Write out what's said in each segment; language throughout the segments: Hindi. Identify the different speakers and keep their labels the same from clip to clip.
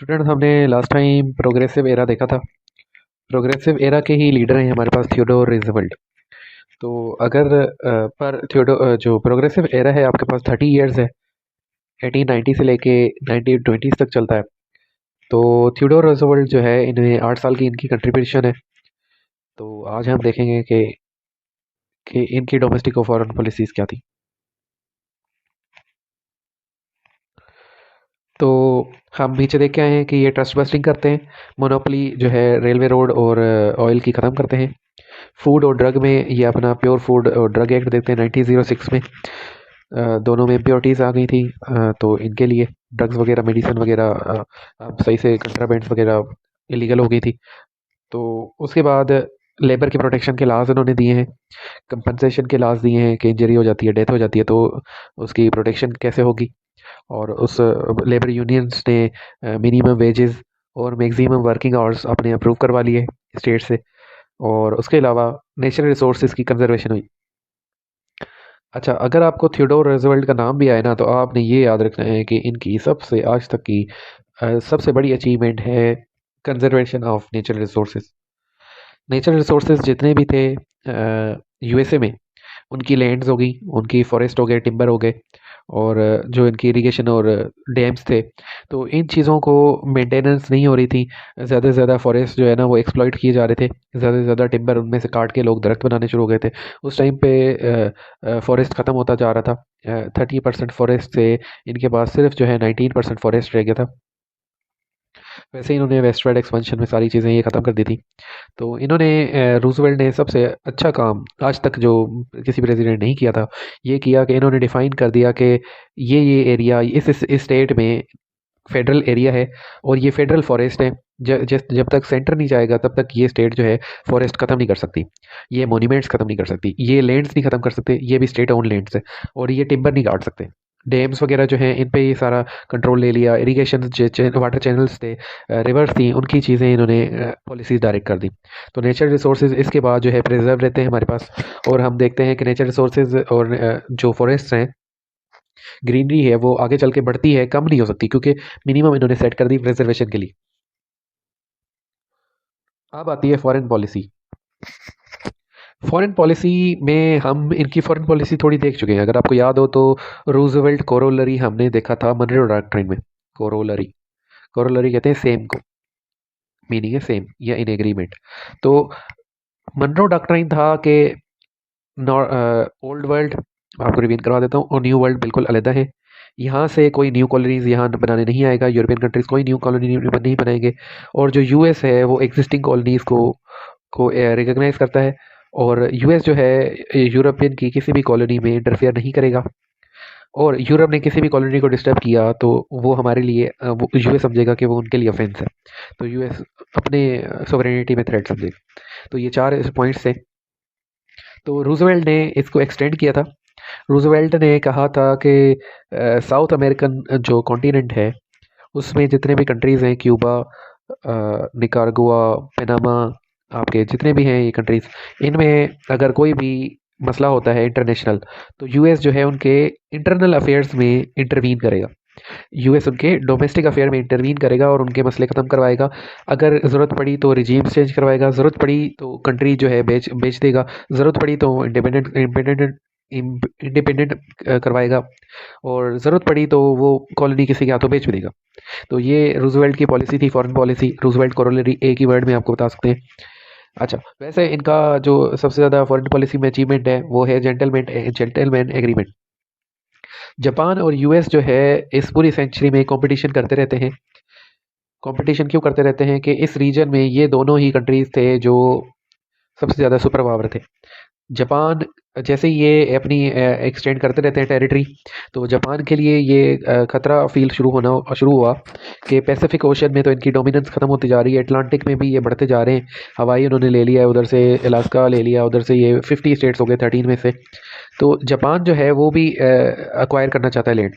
Speaker 1: स्टूडेंट हमने लास्ट टाइम प्रोग्रेसिव एरा देखा था। प्रोग्रेसिव एरा के ही लीडर हैं हमारे पास थियोडोर रूजवेल्ट। तो अगर पर जो प्रोग्रेसिव एरा है आपके पास 30 ईयर्स है। 1890 से लेके 1920 तक चलता है। तो थियोडोर रूजवेल्ट जो है इन्हें 8 साल की इनकी कंट्रीब्यूशन है। तो आज हम देखेंगे कि इनकी डोमेस्टिक और फॉरेन पॉलिसीज़ क्या थी। तो हम नीचे देख के आए हैं कि ये ट्रस्ट बस्टिंग करते हैं। मोनोपोली जो है रेलवे रोड और ऑयल की ख़त्म करते हैं। फूड और ड्रग में ये अपना प्योर फूड और ड्रग एक्ट देते हैं 1906 में। दोनों में इम्प्योरिटीज़ आ गई थी। तो इनके लिए ड्रग्स वगैरह मेडिसिन वगैरह अब सही से कंट्राबेंड्स वगैरह इलीगल हो गई थी। तो उसके बाद लेबर के प्रोटेक्शन के लॉज उन्होंने दिए हैं। कंपनसेशन के लॉज दिए हैं कि इंजरी हो जाती है, डेथ हो जाती है, तो उसकी प्रोटेक्शन कैसे होगी। और उस लेबर यूनियंस ने मिनिमम वेजेस और मैक्सिमम वर्किंग आवर्स अपने अप्रूव करवा लिए स्टेट से। और उसके अलावा नेचुरल रिसोर्सेज की कंजर्वेशन हुई। अच्छा, अगर आपको थियोडोर रूजवेल्ट का नाम भी आए ना, तो आपने ये याद रखना है कि इनकी सबसे आज तक की सबसे बड़ी अचीवमेंट है conservation of natural resources. Natural resources जितने भी थे यूएसए में, उनकी लैंड्स हो गई, उनकी फॉरेस्ट हो गए, टिम्बर हो गए, और जो इनकी इरिगेशन और डैम्स थे, तो इन चीज़ों को मेंटेनेंस नहीं हो रही थी। ज़्यादा से ज़्यादा फॉरेस्ट जो है ना वो एक्सप्लॉइट किए जा रहे थे। ज़्यादा से ज़्यादा टिम्बर उनमें से काट के लोग दरख्त बनाने शुरू हो गए थे। उस टाइम पे फॉरेस्ट ख़त्म होता जा रहा था। 30% फॉरेस्ट से इनके पास सिर्फ जो है 19% फॉरेस्ट रह गया था। वैसे इन्होंने वेस्टवर्ड एक्सपेंशन में सारी चीज़ें ये ख़त्म कर दी थी। तो इन्होंने रूजवेल्ट ने सबसे अच्छा काम आज तक जो किसी प्रेसिडेंट नहीं किया था, ये किया कि इन्होंने डिफाइन कर दिया कि ये एरिया इस स्टेट में फेडरल एरिया है और ये फेडरल फॉरेस्ट है। जब तक सेंटर नहीं जाएगा तब तक ये स्टेट जो है फॉरेस्ट खत्म नहीं कर सकती, ये मोन्यूमेंट्स खत्म नहीं कर सकती, ये लैंड्स नहीं खत्म कर सकते, ये भी स्टेट ओन लैंड्स है। और ये टिम्बर नहीं काट सकते। डैम्स वगैरह जो हैं इन पे ये सारा कंट्रोल ले लिया। इरिगेशन वाटर चैनल्स थे, रिवर्स थी, उनकी चीज़ें इन्होंने पॉलिसीज डायरेक्ट कर दी। तो नेचुरल रिसोर्सेज इसके बाद जो है प्रिजर्व रहते हैं हमारे पास। और हम देखते हैं कि नेचुरल रिसोर्सेज और जो फॉरेस्ट हैं, ग्रीनरी है, वो आगे चल के बढ़ती है, कम नहीं हो सकती, क्योंकि मिनिमम इन्होंने सेट कर दी प्रिजर्वेशन के लिए। अब आती है फॉरेन पॉलिसी। फॉरेन पॉलिसी में हम इनकी फॉरेन पॉलिसी थोड़ी देख चुके हैं। अगर आपको याद हो तो रूजवेल्ट कोरोलरी हमने देखा था मनरो डॉक्ट्रिन में। कोरोलरी, कोरोलरी कहते हैं सेम को, मीनिंग है सेम या इन एग्रीमेंट। तो मनरो डॉक्ट्रिन था कि ओल्ड वर्ल्ड, आपको रिवीन करवा देता हूँ, और न्यू वर्ल्ड बिल्कुल अलग है। यहाँ से कोई न्यू कॉलोनीज यहाँ बनाने नहीं आएगा। यूरोपियन कंट्रीज कोई न्यू कॉलोनी नहीं बनाएंगे। और जो यूएस है वो एग्जिस्टिंग कॉलोनीज को रिकॉग्नाइज करता है। और यूएस जो है यूरोपियन की किसी भी कॉलोनी में इंटरफेयर नहीं करेगा। और यूरोप ने किसी भी कॉलोनी को डिस्टर्ब किया तो वो हमारे लिए वो यूएस समझेगा कि वो उनके लिए ऑफेंस है। तो यूएस अपने सोवरेनिटी में थ्रेट समझेगा। तो ये चार पॉइंट्स थे। तो रूजवेल्ट ने इसको एक्सटेंड किया था। रूजवेल्ट ने कहा था कि साउथ अमेरिकन जो कॉन्टिनेंट है उसमें जितने भी कंट्रीज़ हैं, क्यूबा, निकारागुआ, पनामा, आपके जितने भी हैं ये कंट्रीज़, इनमें अगर कोई भी मसला होता है इंटरनेशनल, तो यूएस जो है उनके इंटरनल अफेयर्स में इंटरवीन करेगा। यूएस उनके डोमेस्टिक अफेयर में इंटरवीन करेगा और उनके मसले ख़त्म करवाएगा। अगर ज़रूरत पड़ी तो रिजीम्स चेंज करवाएगा, ज़रूरत पड़ी तो कंट्री जो है बेच बेच देगा, ज़रूरत पड़ी तो इंडिपेंडेंट करवाएगा, और ज़रूरत पड़ी तो वो कॉलोनी किसी के हाथों बेच भी देगा। तो ये रूजवेल्ट की पॉलिसी थी, फॉरेन पॉलिसी। रूजवेल्ट कोरोलरी एक ही वर्ड में आपको बता सकते हैं। अच्छा, वैसे इनका जो सबसे ज़्यादा फॉरेन पॉलिसी में अचीवमेंट है वो है जेंटलमैन एग्रीमेंट। जापान और यूएस जो है इस पूरी सेंचुरी में कंपटीशन करते रहते हैं। कंपटीशन क्यों करते रहते हैं कि इस रीजन में ये दोनों ही कंट्रीज थे जो सबसे ज़्यादा सुपर पावर थे। जापान जैसे ही ये अपनी एक्सटेंड करते रहते हैं टेरिटरी, तो जापान के लिए ये खतरा फील शुरू हुआ कि पैसिफिक ओशन में तो इनकी डोमिनेंस खत्म होती जा रही है, अटलांटिक में भी ये बढ़ते जा रहे हैं। हवाई उन्होंने ले लिया है, उधर से अलास्का ले लिया, उधर से ये 50 स्टेट्स हो गए 13 में से। तो जापान जो है वो भी अक्वायर करना चाहता है लैंड।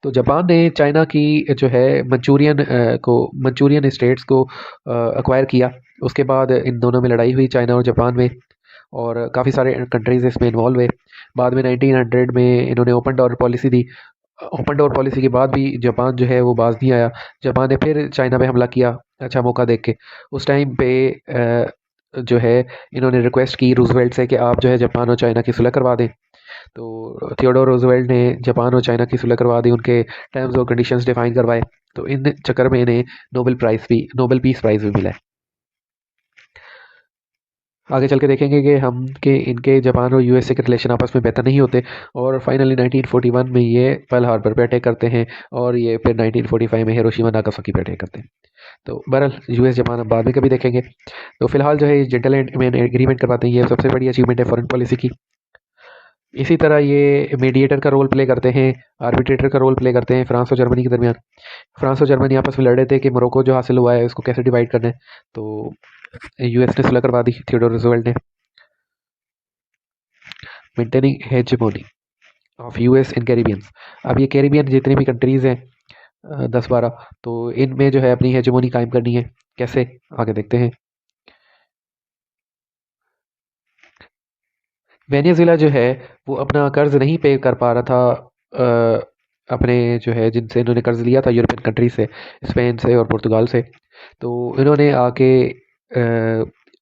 Speaker 1: तो जापान ने चाइना की जो है मंचूरियन स्टेट्स को अक्वायर किया। उसके बाद इन दोनों में लड़ाई हुई, चाइना और जापान में, और काफ़ी सारे कंट्रीज इसमें इन्वॉल्व हुए। बाद में 1900 में इन्होंने ओपन डोर पॉलिसी दी। ओपन डोर पॉलिसी के बाद भी जापान जो है वो बाज नहीं आया। जापान ने फिर चाइना पे हमला किया, अच्छा मौका देख के। उस टाइम पे जो है इन्होंने रिक्वेस्ट की रूजवेल्ट से कि आप जो है जापान और चाइना की सुलह करवा दें। तो थियोडोर रूजवेल्ट ने जापान और चाइना की सुलह करवा दी, उनके टर्म्स और कंडीशंस डिफाइन करवाए। तो इन चक्कर में इन्हें नोबेल पीस प्राइज़ भी मिला है। आगे चल के देखेंगे कि हम के इनके जापान और यूएसए के रिलेशन आपस में बेहतर नहीं होते, और फाइनली 1941 में ये पर्ल हार्बर पे अटैक करते हैं, और ये फिर 1945 में हिरोशिमा नागासाकी पे अटैक करते हैं। तो बहरहाल यूएस जापान अब बाद में कभी देखेंगे। तो फिलहाल जो है जेंटलमैन एग्रीमेंट करवाते हैं, ये सबसे बड़ी अचीवमेंट है फॉरेन पॉलिसी की। इसी तरह ये मीडिएटर का रोल प्ले करते हैं, आर्बिट्रेटर का रोल प्ले करते हैं फ्रांस और जर्मनी के दरमियान। फ्रांस और जर्मनी आपस में लड़ रहे थे कि मोरक्को जो हासिल हुआ है उसको कैसे डिवाइड करना है। तो यूएस ने सुलह करवा दी, थियोडोर रूजवेल्ट ने। Maintaining hegemony of US in Caribbeans. अब ये कैरिबियन जितनी भी कंट्रीज़ हैं 10-12, तो इनमें जो है अपनी हेजेमोनी कायम करनी है। कैसे, आगे देखते हैं। वेनेजुएला जो है वो अपना कर्ज नहीं पे कर पा रहा था, अपने जो है जिनसे इन्होंने कर्ज लिया था यूरोपियन कंट्री से, स्पेन से और पुर्तगाल से। तो इन्होंने आके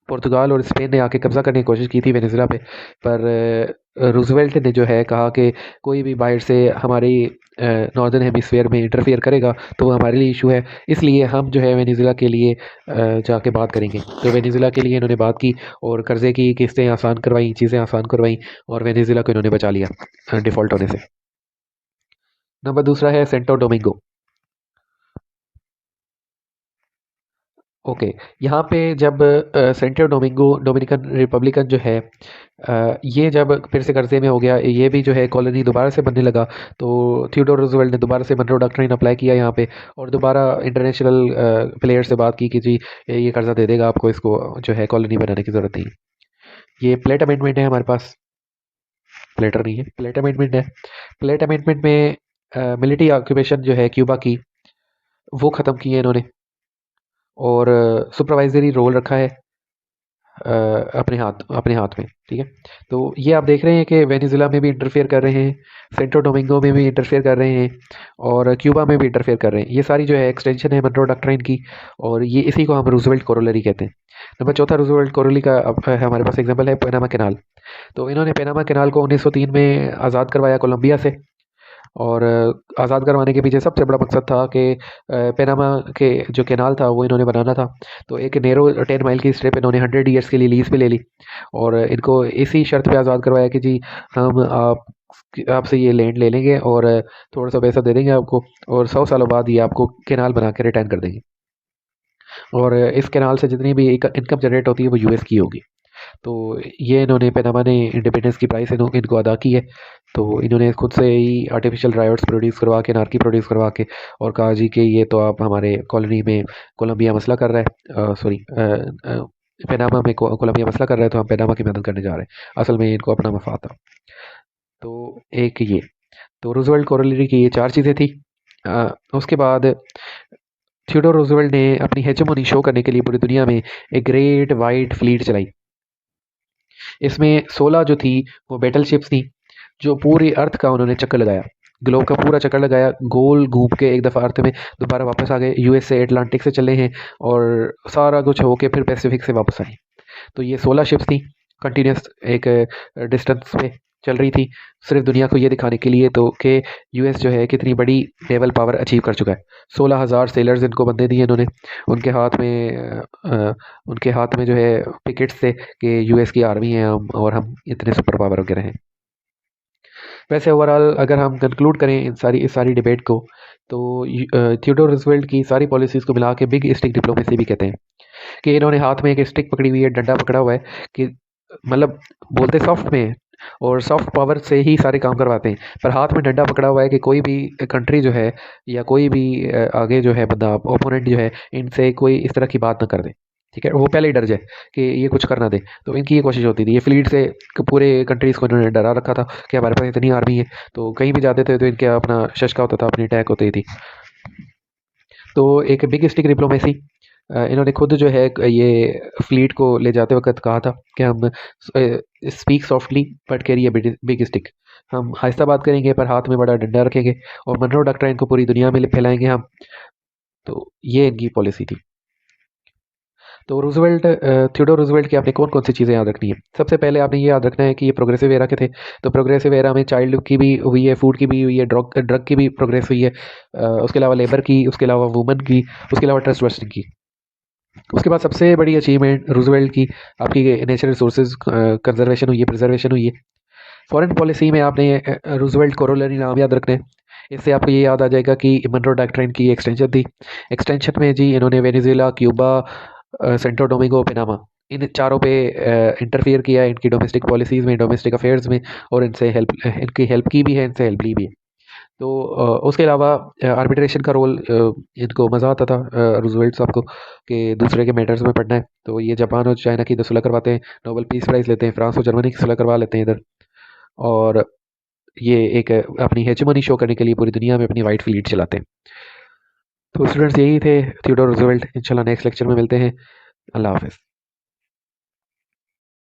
Speaker 1: पुर्तगाल और स्पेन ने आके कब्ज़ा करने की कोशिश की थी वेनेजुएला पे। पर रूजवेल्ट ने जो है कहा कि कोई भी बाहर से हमारी नॉर्दर्न हेमिस्फीयर में इंटरफियर करेगा तो वो हमारे लिए इशू है, इसलिए हम जो है वेनेजुएला के लिए जाके बात करेंगे। तो वेनेजुएला के लिए इन्होंने बात की और कर्जे की किस्तें आसान करवाई, चीज़ें आसान करवाई, और वेनेजुएला को इन्होंने बचा लिया डिफ़ॉल्ट होने से। नंबर दूसरा है सेंटो डोमिंगो। ओके, यहाँ पे जब सेंटर डोमिंगो डोमिनिकन रिपब्लिकन जो है ये जब फिर से कर्जे में हो गया, ये भी जो है कॉलोनी दोबारा से बनने लगा। तो थियोडोर रूजवेल्ट ने दोबारा से मनरो डॉक्ट्रिन अप्लाई किया यहाँ पे, और दोबारा इंटरनेशनल प्लेयर से बात की कि जी ये कर्जा दे देगा आपको, इसको जो है कॉलोनी बनाने की ज़रूरत नहीं। ये प्लेट अमेंडमेंट है हमारे पास, प्लेटर नहीं है, प्लेट अमेंडमेंट है। प्लेट अमेंडमेंट में मिलिट्री ऑक्यूपेशन जो है क्यूबा की, वो ख़त्म की है इन्होंने, और सुपरवाइजरी रोल रखा है अपने हाथ में, ठीक है। तो ये आप देख रहे हैं कि वेनेजुएला में भी इंटरफेयर कर रहे हैं, सेंटो डोमिंगो में भी इंटरफेयर कर रहे हैं, और क्यूबा में भी इंटरफेयर कर रहे हैं। ये सारी जो है एक्सटेंशन है मनरो डॉक्ट्रिन की, और ये इसी को हम रूजवेल्ट कोरोलरी कहते हैं। नंबर चौथा रूजवेल्ट कोरोलरी का अब हमारे पास एग्जाम्पल है पनामा कैनाल। तो इन्होंने पनामा कैनाल को 1903 में आज़ाद करवाया कोलंबिया से, और आज़ाद करवाने के पीछे सबसे बड़ा मकसद था कि पनामा के जो कैनाल था वो इन्होंने बनाना था। तो एक नैरो 10 माइल की स्ट्रिप इन्होंने 100 ईयर्स के लिए लीज पे ले ली, और इनको इसी शर्त पे आज़ाद करवाया कि जी हम आपसे ये लैंड ले लेंगे और थोड़ा सा पैसा दे देंगे आपको, और 100 सालों बाद ये आपको कैनाल बना के रिटर्न कर देंगे, और इस कैनाल से जितनी भी इनकम जनरेट होती है वो यूएस की होगी। तो ये इन्होंने पनामा ने इंडिपेंडेंस की प्राइस इनको अदा की है। तो इन्होंने खुद से ही आर्टिफिशियल राइट्स प्रोड्यूस करवा के, नारकी प्रोड्यूस करवा के, और कहा जी कि ये तो आप हमारे कॉलोनी में कोलंबिया मसला कर रहा है, सॉरी पनामा में कोलंबिया मसला कर रहा है, तो हम पनामा की मदद करने जा रहे हैं। असल में इनको अपना मफाद था। तो एक ये, तो रूजवेल्ट कोरोलरी की ये चार चीज़ें थी। उसके बाद थियोडोर रूजवेल्ट ने अपनी हेजेमोनी शो करने के लिए पूरी दुनिया में एक ग्रेट वाइट फ्लीट चलाई। इसमें 16 जो थी वो बैटल शिप्स थी, जो पूरी अर्थ का उन्होंने चक्कर लगाया, ग्लोब का पूरा चक्कर लगाया, गोल घूम के एक दफ़ा अर्थ में दोबारा वापस आ गए, यूएस से अटलांटिक से चले हैं, और सारा कुछ होके फिर पैसिफिक से वापस आए। तो ये 16 शिप्स थी, कंटिन्यूस एक डिस्टेंस पे चल रही थी, सिर्फ दुनिया को ये दिखाने के लिए तो कि यूएस जो है कितनी बड़ी नेवल पावर अचीव कर चुका है। 16,000 सेलर्स इनको बंदे दिए इन्होंने, उनके हाथ में उनके हाथ में जो है पिकेट्स थे कि यूएस की आर्मी है हम, और हम इतने सुपर पावर वगैरह हैं। वैसे ओवरऑल अगर हम कंक्लूड करें इस सारी डिबेट को, तो थियोडोर रूजवेल्ट की सारी पॉलिसीज़ को मिला के बिग स्टिक डिप्लोमेसी भी कहते हैं, कि इन्होंने हाथ में एक स्टिक पकड़ी हुई है, डंडा पकड़ा हुआ है, कि मतलब बोलते सॉफ्ट में है, और सॉफ्ट पावर से ही सारे काम करवाते हैं, पर हाथ में डंडा पकड़ा हुआ है कि कोई भी कंट्री जो है, या कोई भी आगे जो है बंदा ओपोनेंट जो है, इनसे कोई इस तरह की बात ना कर दे, ठीक है। वो पहले ही डर जाए कि ये कुछ कर ना दे। तो इनकी ये कोशिश होती थी, ये फ्लीट से पूरे कंट्रीज़ को इन्होंने डरा रखा था कि हमारे पास इतनी आर्मी है, तो कहीं भी जाते थे तो इनके अपना शशका होता था, अपनी अटैक होती थी। तो एक बिग स्टिक डिप्लोमेसी, इन्होंने खुद जो है ये फ्लीट को ले जाते वक्त कहा था कि हम speak softly but carry a big stick. हम आहिस्ता बात करेंगे पर हाथ में बड़ा डंडा रखेंगे, और मनरो डॉक्ट्राइन को पूरी दुनिया में फैलाएंगे हम। तो ये इनकी पॉलिसी थी। तो रूजवेल्ट, थियोडोर रूजवेल्ट की आपने कौन कौन सी चीज़ें याद रखनी है? सबसे पहले आपने ये याद रखना है कि ये प्रोग्रेसिव एरा के थे। तो प्रोग्रेसिव एरा में चाइल्ड की भी हुई है, फूड की भी हुई है, ड्रग की भी प्रोग्रेस हुई है, उसके अलावा लेबर की, उसके अलावा वुमन की, उसके अलावा ट्रस्ट बस्टिंग की। उसके बाद सबसे बड़ी अचीवमेंट रूजवेल्ट की आपकी नेचुरल रिसोर्सेज कंजर्वेशन हुई है, प्रिजर्वेशन हुई है। फॉरेन पॉलिसी में आपने रूजवेल्ट कोरोलरी नाम याद रखना है। इससे आपको ये याद आ जाएगा कि मनरो डॉक्ट्राइन की एक्सटेंशन थी। एक्सटेंशन में जी इन्होंने Venezuela, Cuba, Santo Domingo, Panama, इन चारों पे इंटरफियर किया है इनकी डोमेस्टिक पॉलिसीज़ में, डोमेस्टिक अफेयर्स में, और इनसे हेल्प, इनकी हेल्प की भी है, इनसे हेल्प ली भी है। तो उसके अलावा आर्बिट्रेशन का रोल इनको मज़ा आता था रूजवेल्ट साहब को, कि दूसरे के मैटर्स में पढ़ना है। तो ये जापान और चाइना की तो सुलह करवाते हैं, नोबेल पीस प्राइज़ लेते हैं, फ्रांस और जर्मनी की सुलह करवा लेते हैं इधर। और ये एक अपनी हेजेमनी शो करने के लिए पूरी दुनिया में अपनी वाइट फ्लीट चलाते हैं। तो स्टूडेंट्स यही थे थियोडोर रूजवेल्ट। इंशाल्लाह नेक्स्ट लेक्चर में मिलते हैं। अल्लाह हाफ़िज़।